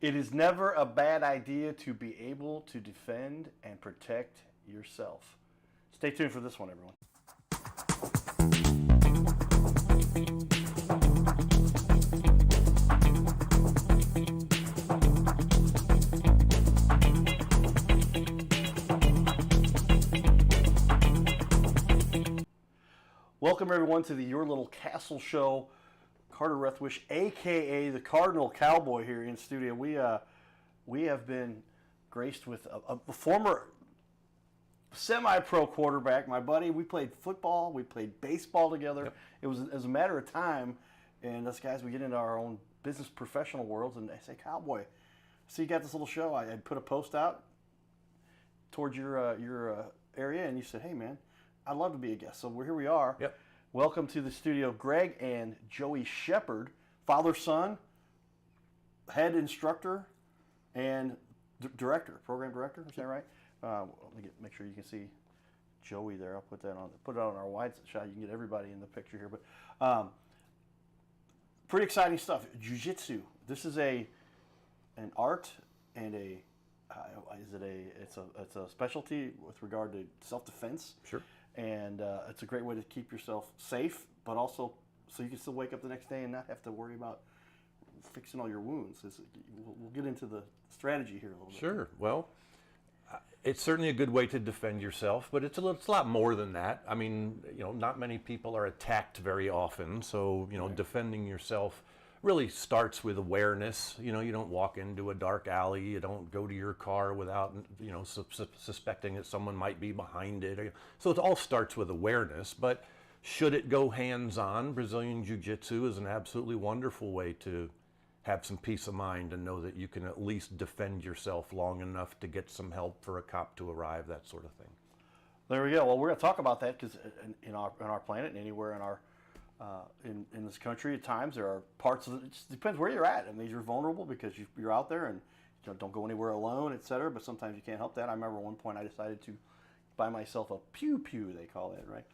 It is never a bad idea to be able to defend and protect yourself. Stay tuned for this one, everyone. Welcome, everyone, to the Your Little Castle Show. Carter Rethwish, a.k.a. the Cardinal Cowboy, here in studio. We have been graced with a former semi-pro quarterback, my buddy. We played football. We played baseball together. Yep. It was a matter of time. And us guys, we get into our own business professional worlds, and I say, Cowboy, so you got this little show. I put a post out towards your area, and you said, hey, man, I'd love to be a guest. So here we are. Yep. Welcome to the studio, Greg and Joey Shepard, father-son, head instructor, and program director. Is that right? Let me make sure you can see Joey there. I'll put it on our wide shot. You can get everybody in the picture here. But pretty exciting stuff. Jiu Jitsu. This is an art and it's a specialty with regard to self-defense. Sure. And it's a great way to keep yourself safe, but also so you can still wake up the next day and not have to worry about fixing all your wounds. We'll get into the strategy here a little bit. Sure. Well, it's certainly a good way to defend yourself, but it's a lot more than that. I mean, not many people are attacked very often, so Right. Defending yourself really starts with awareness. You don't walk into a dark alley. You don't go to your car without, suspecting that someone might be behind it. So it all starts with awareness. But should it go hands-on, Brazilian Jiu-Jitsu is an absolutely wonderful way to have some peace of mind and know that you can at least defend yourself long enough to get some help for a cop to arrive, that sort of thing. There we go. Well, we're going to talk about that because in our planet and anywhere in our in this country, at times there are parts of it. It just depends where you're at. I mean, you're vulnerable because you're out there and don't go anywhere alone, etc. But sometimes you can't help that. I remember at one point I decided to buy myself a pew, they call it, right?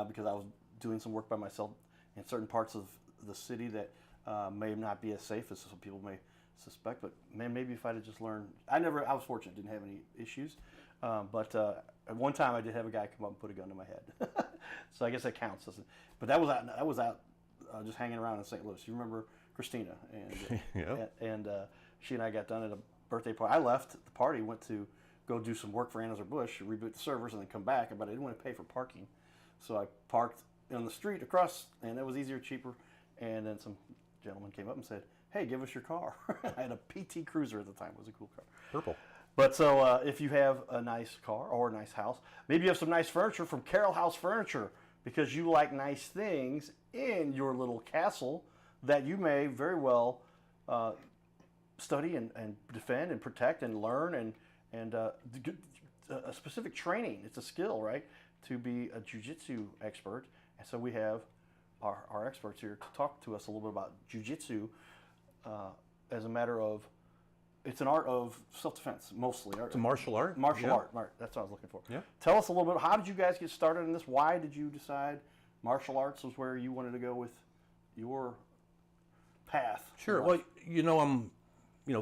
Because I was doing some work by myself in certain parts of the city that may not be as safe as some people may suspect. But man, maybe if I'd have just learned, I was fortunate, didn't have any issues. But at one time I did have a guy come up and put a gun to my head. So I guess that counts. But that was out just hanging around in St. Louis. You remember Christina? And Yep. and she and I got done at a birthday party. I left the party, went to go do some work for Anheuser-Busch, reboot the servers, and then come back. But I didn't want to pay for parking. So I parked on the street across, and that was easier, cheaper. And then some gentleman came up and said, hey, give us your car. I had a PT Cruiser at the time. It was a cool car. Purple. But so if you have a nice car or a nice house, maybe you have some nice furniture from Carroll House Furniture because you like nice things in your little castle that you may very well study and defend and protect and learn and a specific training. It's a skill, right, to be a jiu-jitsu expert. And so we have our experts here to talk to us a little bit about jiu-jitsu as a matter of, it's an art of self-defense, mostly. It's a martial art. Martial art, that's what I was looking for. Yeah. Tell us a little bit, how did you guys get started in this? Why did you decide martial arts was where you wanted to go with your path? Sure. Well, I'm,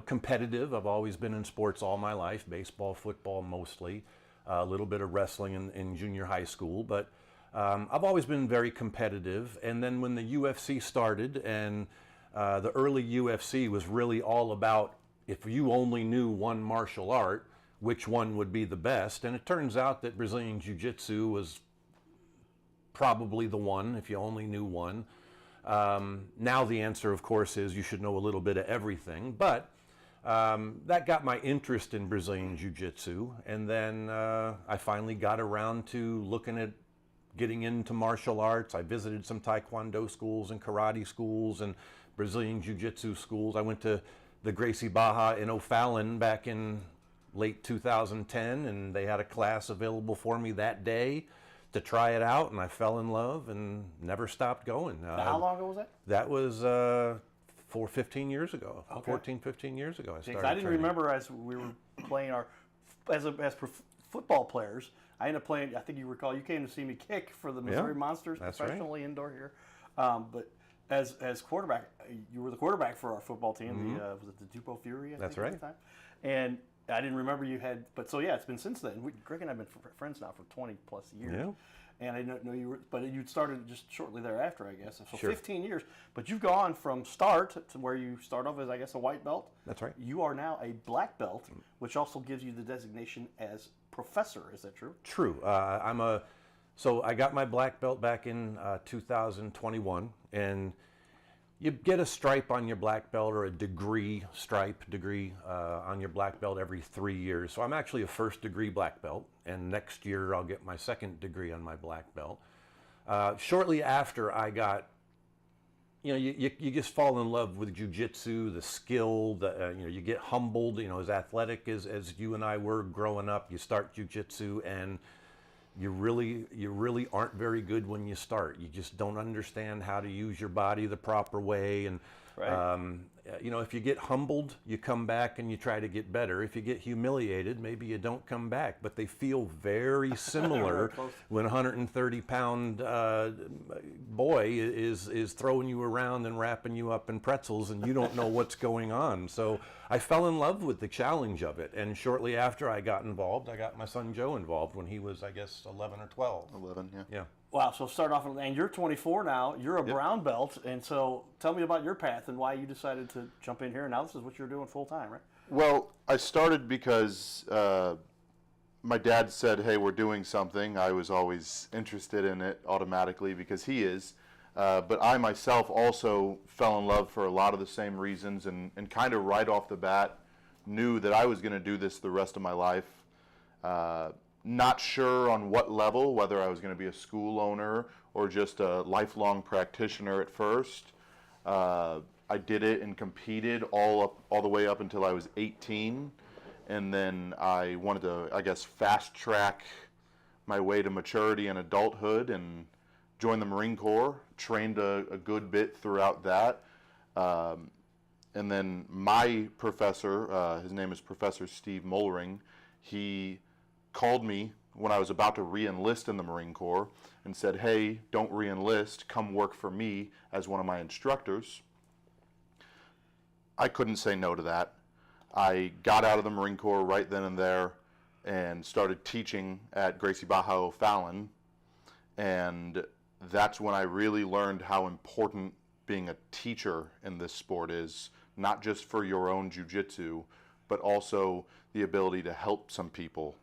competitive. I've always been in sports all my life, baseball, football mostly, a little bit of wrestling in junior high school, but I've always been very competitive. And then when the UFC started and the early UFC was really all about if you only knew one martial art, which one would be the best? And it turns out that Brazilian Jiu-Jitsu was probably the one, if you only knew one. Now the answer, of course, is you should know a little bit of everything. But that got my interest in Brazilian Jiu-Jitsu. And then I finally got around to looking at getting into martial arts. I visited some Taekwondo schools and karate schools and Brazilian Jiu-Jitsu schools. I went to the Gracie Barra in O'Fallon back in late 2010, and they had a class available for me that day to try it out, and I fell in love and never stopped going. How long ago was that? That was 15 years ago. Okay. 14, 15 years ago I started I didn't training. remember as we were playing as football players, I ended up playing, I think you recall, you came to see me kick for the Missouri Monsters that's professionally indoor here. But as quarterback, you were the quarterback for our football team. Was it the Dupo Fury? I That's think, right. At the time? And I didn't remember you had, but so yeah, it's been since then. Greg and I have been friends now for 20 plus years. Yeah. And I didn't know you were, but you started just shortly thereafter, I guess. So Sure. 15 years. But you've gone from start to where you start off as, I guess, a white belt. That's right. You are now a black belt, which also gives you the designation as professor. Is that true? True. So I got my black belt back in 2021, and you get a stripe on your black belt or a degree on your black belt every 3 years. So I'm actually a first degree black belt, and next year I'll get my second degree on my black belt. Shortly after I got, you just fall in love with jiu-jitsu, the skill, you get humbled, as athletic as you and I were growing up. You start jiu-jitsu and you really aren't very good when you start. You just don't understand how to use your body the proper way. And, Right. if you get humbled, you come back and you try to get better. If you get humiliated, maybe you don't come back. But they feel very similar Close. when a 130-pound boy is throwing you around and wrapping you up in pretzels and you don't know what's going on. So I fell in love with the challenge of it. And shortly after I got involved, I got my son Joe involved when he was, I guess, 11 or 12. 11, yeah. Yeah. Wow. So start off, and you're 24 now. You're a brown belt. And so tell me about your path and why you decided to jump in here. Now this is what you're doing full time, right? Well, I started because my dad said, hey, we're doing something. I was always interested in it automatically because he is. But I myself also fell in love for a lot of the same reasons and kind of right off the bat knew that I was going to do this the rest of my life. Not sure on what level, whether I was going to be a school owner or just a lifelong practitioner at first. I did it and competed all the way up until I was 18. And then I wanted to, I guess, fast track my way to maturity and adulthood and joined the Marine Corps, trained a good bit throughout that. And then my professor, his name is Professor Steve Mollering, he called me when I was about to re-enlist in the Marine Corps and said, hey, don't re-enlist, come work for me as one of my instructors. I couldn't say no to that. I got out of the Marine Corps right then and there and started teaching at Gracie Barra Shrewsbury, and that's when I really learned how important being a teacher in this sport is, not just for your own jiu-jitsu, but also the ability to help some people.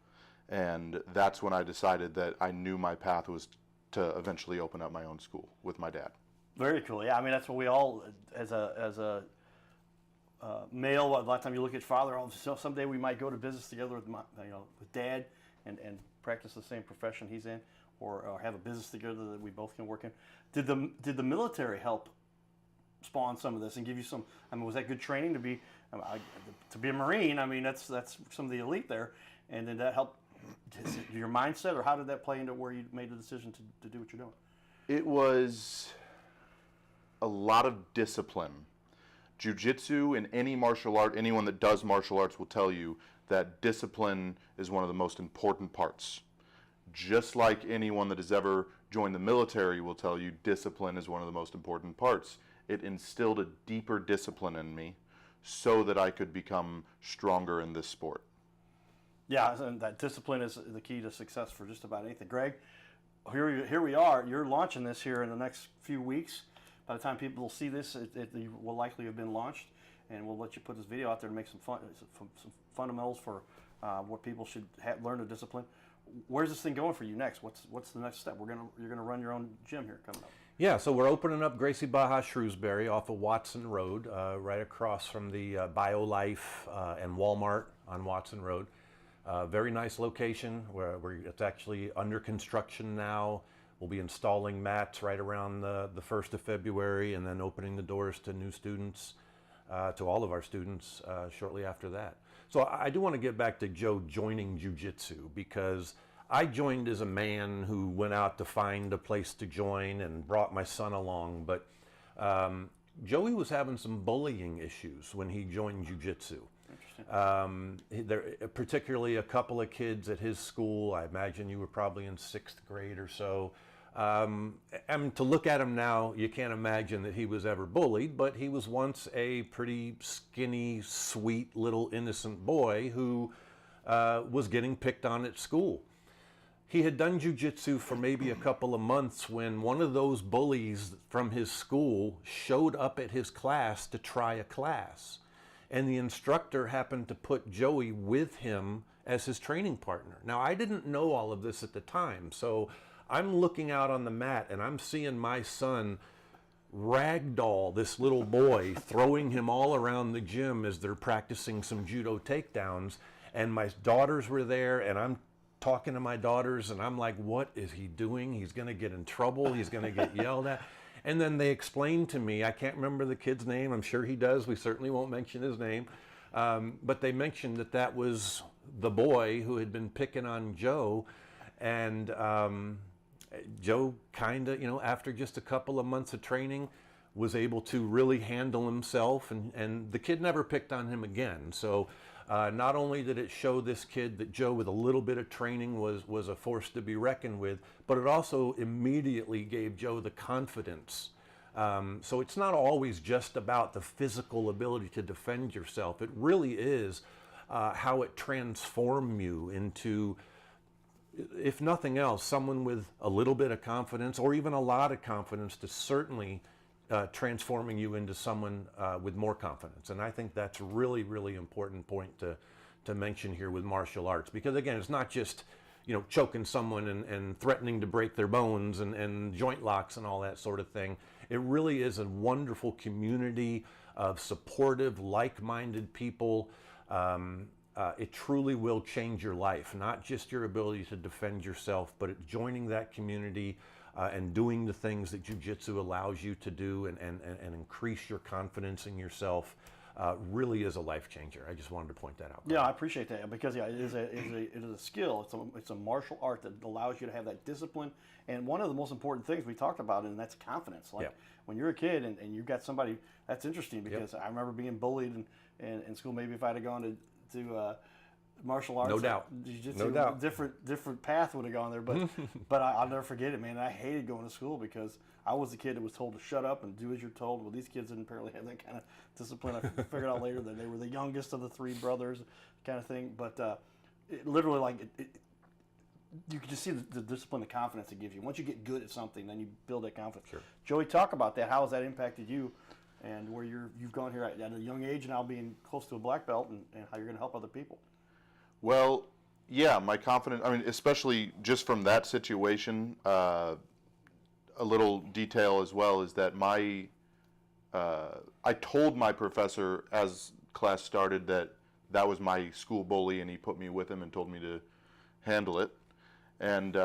And that's when I decided that I knew my path was to eventually open up my own school with my dad. Very cool. Yeah, I mean that's what we all, as a male. A lot of time you look at father. Someday we might go to business together with with dad and practice the same profession he's in, or have a business together that we both can work in. Did the military help spawn some of this and give you some? I mean, was that good training to be a Marine? I mean, that's some of the elite there, and did that help your mindset, or how did that play into where you made the decision to do what you're doing? It was a lot of discipline. Jiu-jitsu and any martial art, anyone that does martial arts will tell you that discipline is one of the most important parts. Just like anyone that has ever joined the military will tell you, discipline is one of the most important parts. It instilled a deeper discipline in me so that I could become stronger in this sport. Yeah, and that discipline is the key to success for just about anything. Greg, here we are. You're launching this here in the next few weeks. By the time people will see this, it will likely have been launched, and we'll let you put this video out there to make some fundamentals for what people should learn to discipline. Where's this thing going for you next? What's the next step? You're gonna run your own gym here coming up. Yeah, so we're opening up Gracie Barra Shrewsbury off of Watson Road, right across from the BioLife and Walmart on Watson Road. Very nice location where it's actually under construction now. We'll be installing mats right around the 1st of February and then opening the doors to new students, to all of our students shortly after that. So I do want to get back to Joe joining jiu-jitsu, because I joined as a man who went out to find a place to join and brought my son along. But Joey was having some bullying issues when he joined jiu-jitsu. Particularly a couple of kids at his school, I imagine you were probably in 6th grade or so, And to look at him now, you can't imagine that he was ever bullied, but he was once a pretty skinny, sweet, little innocent boy who was getting picked on at school. He had done jiu-jitsu for maybe a couple of months when one of those bullies from his school showed up at his class to try a class. And the instructor happened to put Joey with him as his training partner. Now, I didn't know all of this at the time, so I'm looking out on the mat and I'm seeing my son ragdoll this little boy, throwing him all around the gym as they're practicing some judo takedowns. And my daughters were there, and I'm talking to my daughters, and I'm like, what is he doing? He's going to get in trouble. He's going to get yelled at. And then they explained to me, I can't remember the kid's name. I'm sure he does. We certainly won't mention his name. But they mentioned that that was the boy who had been picking on Joe. And Joe kind of, after just a couple of months of training, was able to really handle himself. And the kid never picked on him again. So not only did it show this kid that Joe, with a little bit of training, was a force to be reckoned with, but it also immediately gave Joe the confidence. So it's not always just about the physical ability to defend yourself. It really is how it transforms you into, if nothing else, someone with a little bit of confidence, or even a lot of confidence, to certainly transforming you into someone with more confidence. And I think that's a really, really important point to mention here with martial arts. Because again, it's not just, choking someone and threatening to break their bones and joint locks and all that sort of thing. It really is a wonderful community of supportive, like-minded people. It truly will change your life, not just your ability to defend yourself, but joining that community and doing the things that jiu-jitsu allows you to do and increase your confidence in yourself really is a life changer. I just wanted to point that out. Yeah, I appreciate that, because it is a skill. It's a martial art that allows you to have that discipline. And one of the most important things we talked about, and that's confidence. Like when you're a kid and you've got somebody, that's interesting, because I remember being bullied in school. Maybe if I'd have gone to martial arts, no doubt, jiu-jitsu, no doubt, different path would have gone there. But I'll never forget it, man. I hated going to school because I was the kid that was told to shut up and do as you're told. Well, these kids didn't apparently have that kind of discipline. I figured out later that they were the youngest of the three brothers, kind of thing. But it literally, you can just see the discipline, the confidence it gives you. Once you get good at something, then you build that confidence. Sure. Joey, talk about that. How has that impacted you, and where you've gone here at a young age, now being close to a black belt, and how you're going to help other people? Well, yeah, my confidence, especially just from that situation, a little detail as well is that I told my professor as class started that was my school bully, and he put me with him and told me to handle it. And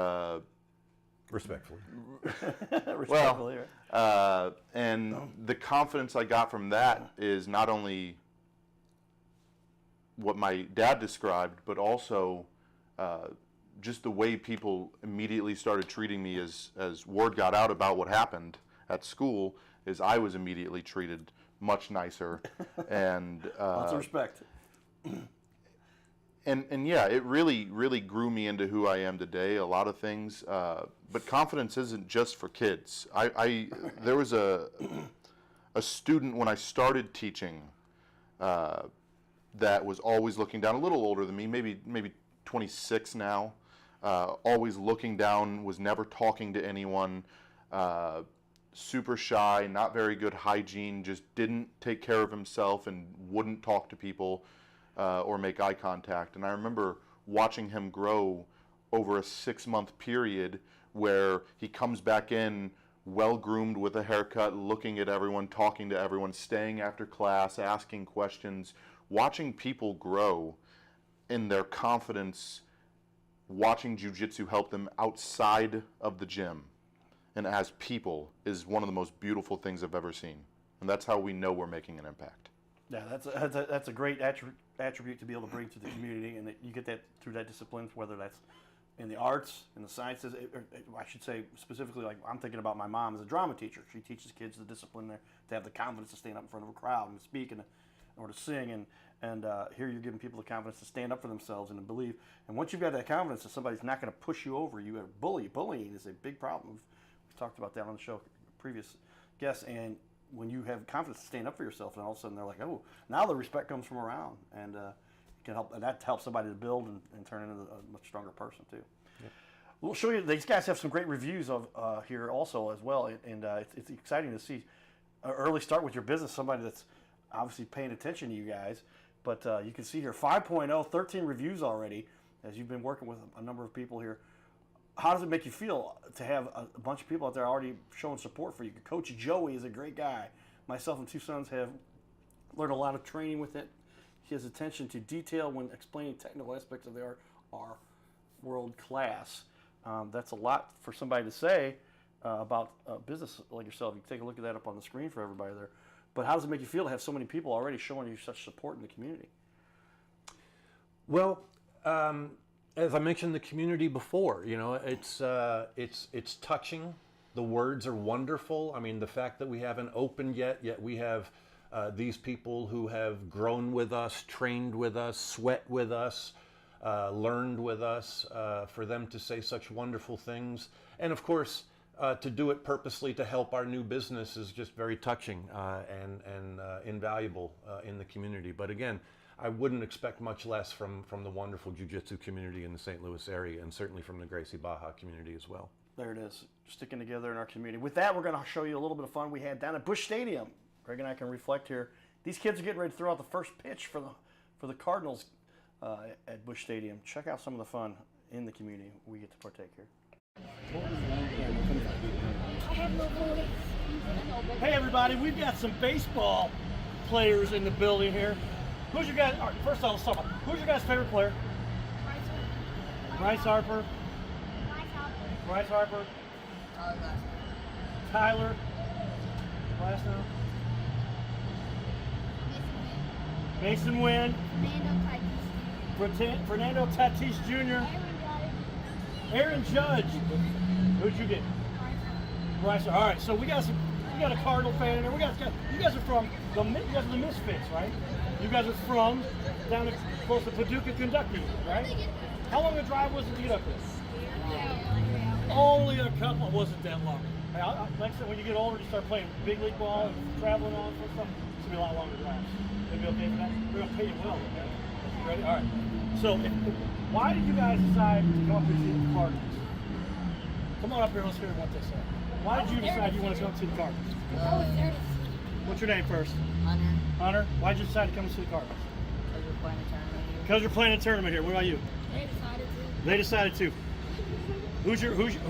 respectfully. Respectfully, right. And the confidence I got from that is not only what my dad described, but also just the way people immediately started treating me as word got out about what happened at school, is I was immediately treated much nicer. And lots of respect. And yeah, it really, really grew me into who I am today, a lot of things. But confidence isn't just for kids. There was a student when I started teaching that was always looking down, a little older than me, maybe 26 now, always looking down, was never talking to anyone, super shy, not very good hygiene, just didn't take care of himself and wouldn't talk to people or make eye contact. And I remember watching him grow over a 6-month period where he comes back in well-groomed with a haircut, looking at everyone, talking to everyone, staying after class, asking questions, watching people grow in their confidence, watching jiu-jitsu help them outside of the gym and as people is one of the most beautiful things I've ever seen. And that's how we know we're making an impact. Yeah, that's a great attribute to be able to bring to the community, and that you get that through that discipline, whether that's in the arts, in the sciences, I should say specifically, like I'm thinking about my mom as a drama teacher. She teaches kids the discipline there to have the confidence to stand up in front of a crowd and speak or to sing, and here you're giving people the confidence to stand up for themselves and to believe. And once you've got that confidence that somebody's not going to push you over, you got to bully. Bullying is a big problem. talked about that on the show, previous guests, and when you have confidence to stand up for yourself, and all of a sudden they're like, oh, now the respect comes from around, and can help, and that helps somebody to build and turn into a much stronger person too. Yep. We'll show you. These guys have some great reviews of here also as well, and it's exciting to see an early start with your business. Somebody that's obviously paying attention to you guys, but you can see here 5.0, 13 reviews already as you've been working with a number of people here. How does it make you feel to have a bunch of people out there already showing support for you? Coach Joey is a great guy. Myself and two sons have learned a lot of training with it. His attention to detail when explaining technical aspects of the art are world class. That's a lot for somebody to say about a business like yourself. You can take a look at that up on the screen for everybody there. But how does it make you feel to have so many people already showing you such support in the community? Well, as I mentioned the community before, it's touching. The words are wonderful. I mean, the fact that we haven't opened yet we have these people who have grown with us, trained with us, sweat with us, learned with us, for them to say such wonderful things. And of course, to do it purposely to help our new business is just very touching and invaluable in the community. But again, I wouldn't expect much less from the wonderful Jiu Jitsu community in the St. Louis area, and certainly from the Gracie Barra community as well. There it is, sticking together in our community. With that, we're going to show you a little bit of fun we had down at Busch Stadium. Greg and I can reflect here. These kids are getting ready to throw out the first pitch for the Cardinals at Busch Stadium. Check out some of the fun in the community we get to partake here. Hey everybody, we've got some baseball players in the building here. Who's your guys? All right, first of all, let's talk about who's your guys' favorite player? Bryce Harper. Bryce Harper. Tyler. Last name. Mason Wynn. Fernando Tatis Jr. Aaron Judge. Who'd you get? Bryce. All right, so we got a Cardinal fan in there. You guys are from the Misfits, right? You guys are from down close to Paducah, Kentucky, right? How long a drive was it to get up there? Only a couple. It wasn't that long. Hey, like I said, when you get older, you start playing big league ball and traveling on and stuff. It's gonna be a lot longer drives. Gonna be okay for that? We're gonna pay you well. Okay? You ready? All right. So, why did you guys decide to come up here to see the Cardinals? Come on up here. Let's hear what they say. Why did you decide you want to come see the Cardinals? What's your name first? Hunter. Hunter, why did you decide to come to see the Cardinals? Because we're playing a tournament here. Because you're playing a tournament here. What about you? They decided to.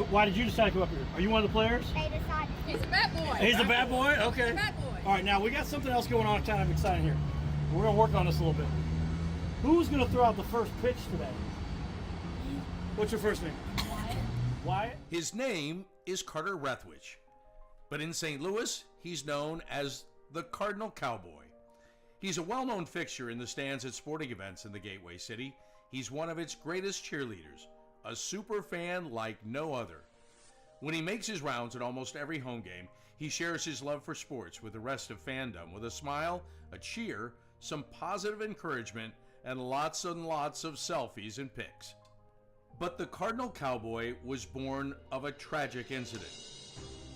Why did you decide to come up here? Are you one of the players? They decided. He's a bad boy. He's a bad boy? Okay. He's a bad boy. All right, now we got something else going on kind of exciting here. We're going to work on this a little bit. Who's going to throw out the first pitch today? What's your first name? Wyatt? His name is Carter Rethwich, but in St. Louis, he's known as the Cardinal Cowboy. He's a well-known fixture in the stands at sporting events in the Gateway City. He's one of its greatest cheerleaders, a super fan like no other. When he makes his rounds at almost every home game, he shares his love for sports with the rest of fandom with a smile, a cheer, some positive encouragement, and lots of selfies and pics. But the Cardinal Cowboy was born of a tragic incident.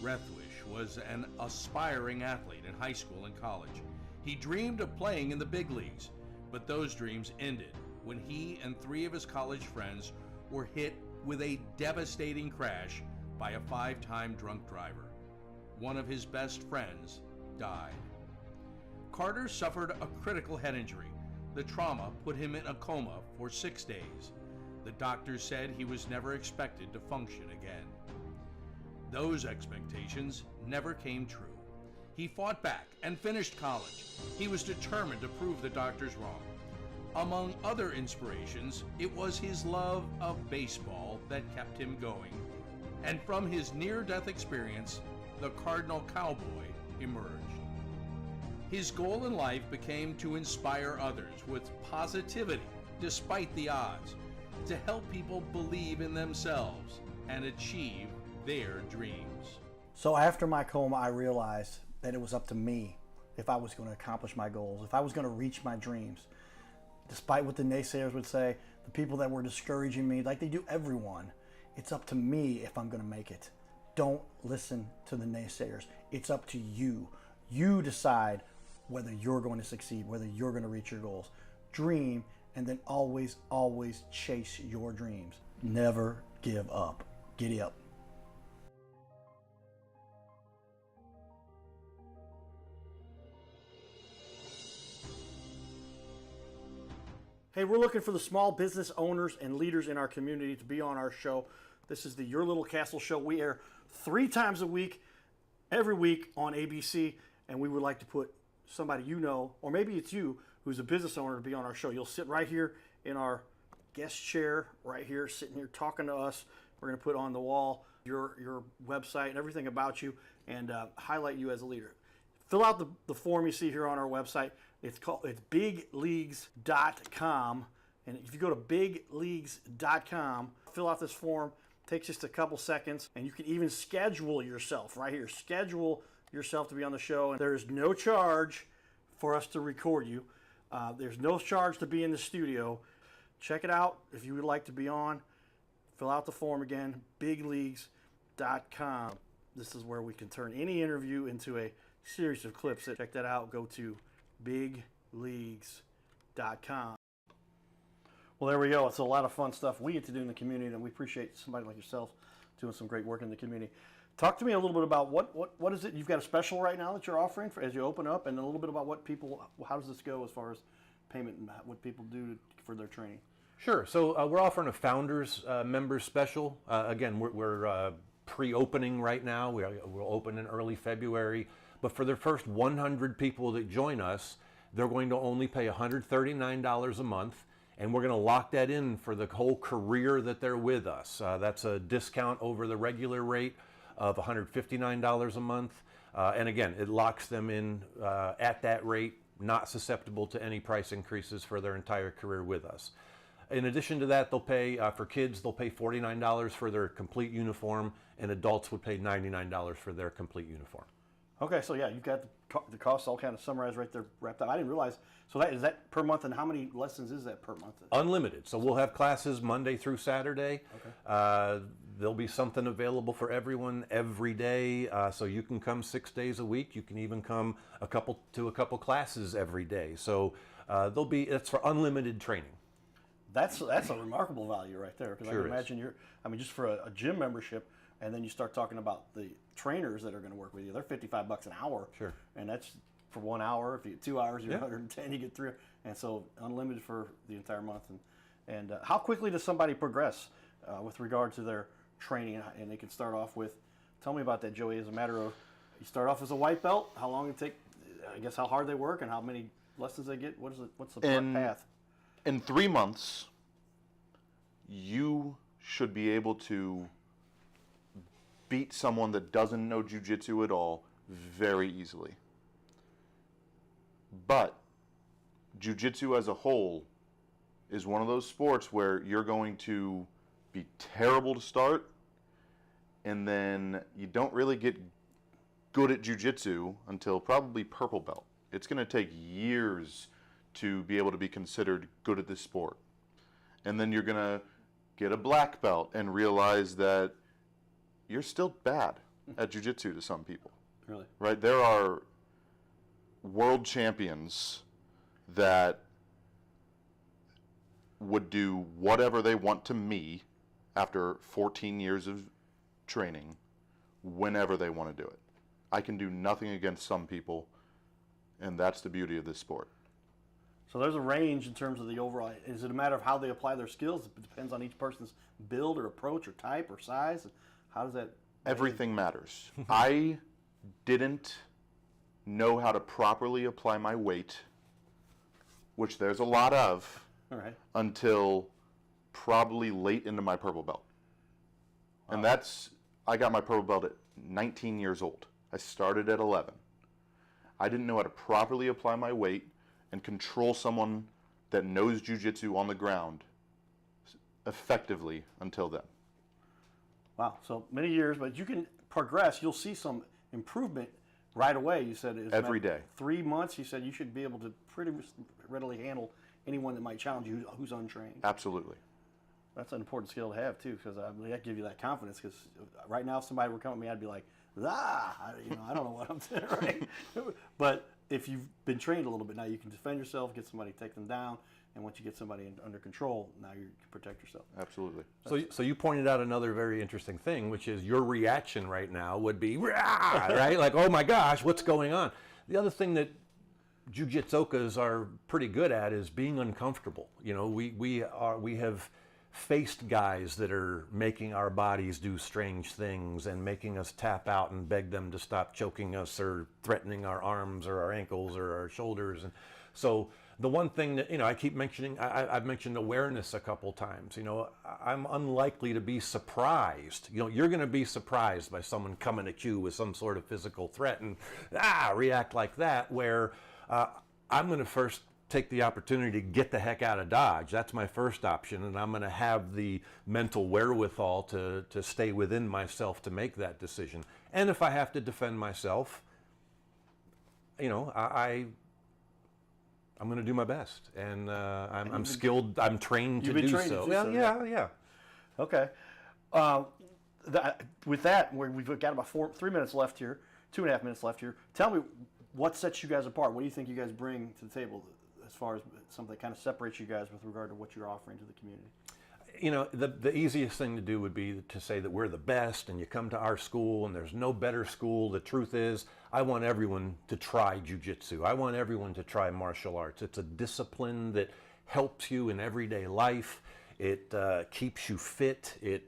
Rethwich was an aspiring athlete in high school and college. He dreamed of playing in the big leagues, but those dreams ended when he and 3 of his college friends were hit with a devastating crash by a 5-time drunk driver. One of his best friends died. Carter suffered a critical head injury. The trauma put him in a coma for 6 days. The doctors said he was never expected to function again. Those expectations never came true. He fought back and finished college. He was determined to prove the doctors wrong. Among other inspirations, it was his love of baseball that kept him going. And from his near-death experience, the Cardinal Cowboy emerged. His goal in life became to inspire others with positivity despite the odds, to help people believe in themselves and achieve their dreams. So after my coma, I realized that it was up to me if I was going to accomplish my goals, if I was going to reach my dreams. Despite what the naysayers would say, the people that were discouraging me, like they do everyone, it's up to me if I'm going to make it. don't listen to the naysayers. It's up to you. You decide whether you're going to succeed, whether you're going to reach your goals. Dream, and then always, always chase your dreams. Never give up. Giddy up. Hey, we're looking for the small business owners and leaders in our community to be on our show. This is the Your Little Castle Show. We air 3 times a week, every week on ABC, and we would like to put somebody you know, or maybe it's you, who's a business owner to be on our show. You'll sit right here in our guest chair, right here, sitting here talking to us. We're going to put on the wall your website and everything about you and highlight you as a leader. Fill out the form you see here on our website. It's bigleagues.com, and if you go to bigleagues.com, fill out this form. It takes just a couple seconds, and you can even schedule yourself right here. Schedule yourself to be on the show, and there is no charge for us to record you. There's no charge to be in the studio. Check it out if you would like to be on. Fill out the form again, bigleagues.com. This is where we can turn any interview into a series of clips. Check that out. Go to bigleagues.com. Well, there we go. It's a lot of fun stuff we get to do in the community, and we appreciate somebody like yourself doing some great work in the community. Talk to me a little bit about what is it you've got a special right now that you're offering as you open up, and a little bit about how does this go as far as payment and what people do for their training. Sure. So we're offering a founders members special. Again, we're pre-opening right now. We'll open in early February. But for the first 100 people that join us, they're going to only pay $139 a month, and we're going to lock that in for the whole career that they're with us. That's a discount over the regular rate of $159 a month. And again, it locks them in at that rate, not susceptible to any price increases for their entire career with us. In addition to that, they'll pay, for kids, they'll pay $49 for their complete uniform, and adults would pay $99 for their complete uniform. Okay, so yeah, you've got the costs all kind of summarized right there, wrapped up. I didn't realize. So is that per month, and how many lessons is that per month? Unlimited. So we'll have classes Monday through Saturday. Okay. There'll be something available for everyone every day. So you can come 6 days a week. You can even come a couple classes every day. So it's for unlimited training. That's a remarkable value right there, because Sure I can imagine just for a gym membership. And then you start talking about the trainers that are going to work with you. They're $55 an hour. Sure. And that's for 1 hour. If you get 2 hours, you're 110. You get 3. And so unlimited for the entire month. And how quickly does somebody progress with regard to their training? And they can start off with, tell me about that, Joey. As a matter of, you start off as a white belt. How long it take? I guess how hard they work and how many lessons they get. What's the path? In 3 months, you should be able to beat someone that doesn't know jiu-jitsu at all very easily. But jiu-jitsu as a whole is one of those sports where you're going to be terrible to start, and then you don't really get good at jiu-jitsu until probably purple belt. It's going to take years to be able to be considered good at this sport. And then you're going to get a black belt and realize that you're still bad at jiu-jitsu to some people. Really? Right? There are world champions that would do whatever they want to me after 14 years of training, whenever they want to do it. I can do nothing against some people, and that's the beauty of this sport. So there's a range in terms of the overall. Is it a matter of how they apply their skills? It depends on each person's build or approach or type or size. How does that? Everything matters. I didn't know how to properly apply my weight, which there's a lot of, until probably late into my purple belt. Wow. And I got my purple belt at 19 years old. I started at 11. I didn't know how to properly apply my weight and control someone that knows jiu-jitsu on the ground effectively until then. Wow, so many years, but you can progress. You'll see some improvement right away. You said every day. 3 months, you said you should be able to pretty readily handle anyone that might challenge you who's untrained. Absolutely. That's an important skill to have too, because that give you that confidence. Because right now, if somebody were coming at me, I'd be like, I don't know what I'm saying, right? But if you've been trained a little bit, now you can defend yourself, get somebody, take them down, and once you get somebody under control, now you can protect yourself. Absolutely. So you pointed out another very interesting thing, which is your reaction right now would be, "Rah!" right? Like, oh my gosh, what's going on? The other thing that Jiu-Jitsokas are pretty good at is being uncomfortable. You know, we have faced guys that are making our bodies do strange things and making us tap out and beg them to stop choking us or threatening our arms or our ankles or our shoulders. And so the one thing that, you know, I keep mentioning, I've mentioned awareness a couple times. You know, I'm unlikely to be surprised. You know, you're going to be surprised by someone coming at you with some sort of physical threat and react like that, where I'm going to first take the opportunity to get the heck out of Dodge. That's my first option, and I'm going to have the mental wherewithal to stay within myself to make that decision. And if I have to defend myself, you know, I'm going to do my best, and I'm skilled. I'm trained to do so. Well, yeah. Okay. With that, we've got about 3 minutes left here, 2.5 minutes left here. Tell me, what sets you guys apart? What do you think you guys bring to the table as far as something that kind of separates you guys with regard to what you're offering to the community? You know, the easiest thing to do would be to say that we're the best and you come to our school and there's no better school. The truth is, I want everyone to try jiu-jitsu. I want everyone to try martial arts. It's a discipline that helps you in everyday life. It keeps you fit. It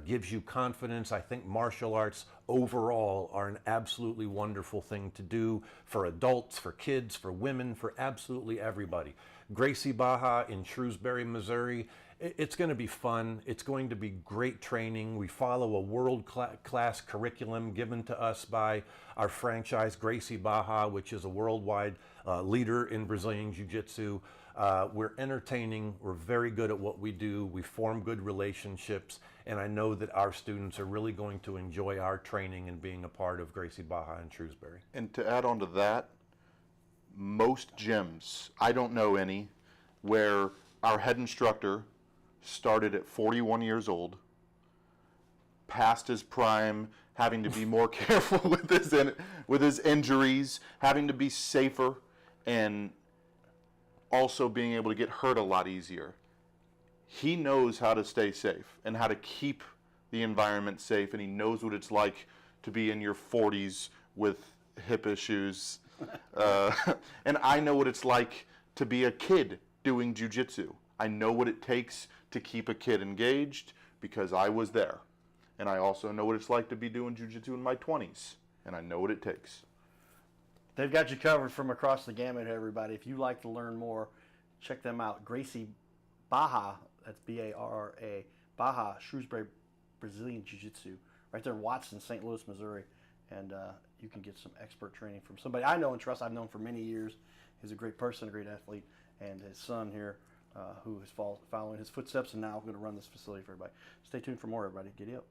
gives you confidence. I think martial arts overall are an absolutely wonderful thing to do for adults, for kids, for women, for absolutely everybody. Gracie Barra in Shrewsbury, Missouri. It's going to be fun. It's going to be great training. We follow a world-class curriculum given to us by our franchise, Gracie Barra, which is a worldwide leader in Brazilian Jiu-Jitsu. We're entertaining. We're very good at what we do. We form good relationships. And I know that our students are really going to enjoy our training and being a part of Gracie Barra in Shrewsbury. And to add on to that, most gyms, I don't know any, where our head instructor started at 41 years old, past his prime, having to be more careful with his injuries, having to be safer, and also being able to get hurt a lot easier. He knows how to stay safe and how to keep the environment safe, and he knows what it's like to be in your 40s with hip issues. And I know what it's like to be a kid doing jiu-jitsu. I know what it takes to keep a kid engaged because I was there. And I also know what it's like to be doing jiu-jitsu in my 20s, and I know what it takes. They've got you covered from across the gamut, everybody. If you'd like to learn more, check them out. Gracie Barra, that's B-A-R-R-A, Barra, Shrewsbury, Brazilian Jiu-Jitsu, right there in Watson, St. Louis, Missouri. And you can get some expert training from somebody I know and trust. I've known for many years. He's a great person, a great athlete, and his son here, who is following his footsteps and now going to run this facility for everybody. Stay tuned for more, everybody. Giddy up.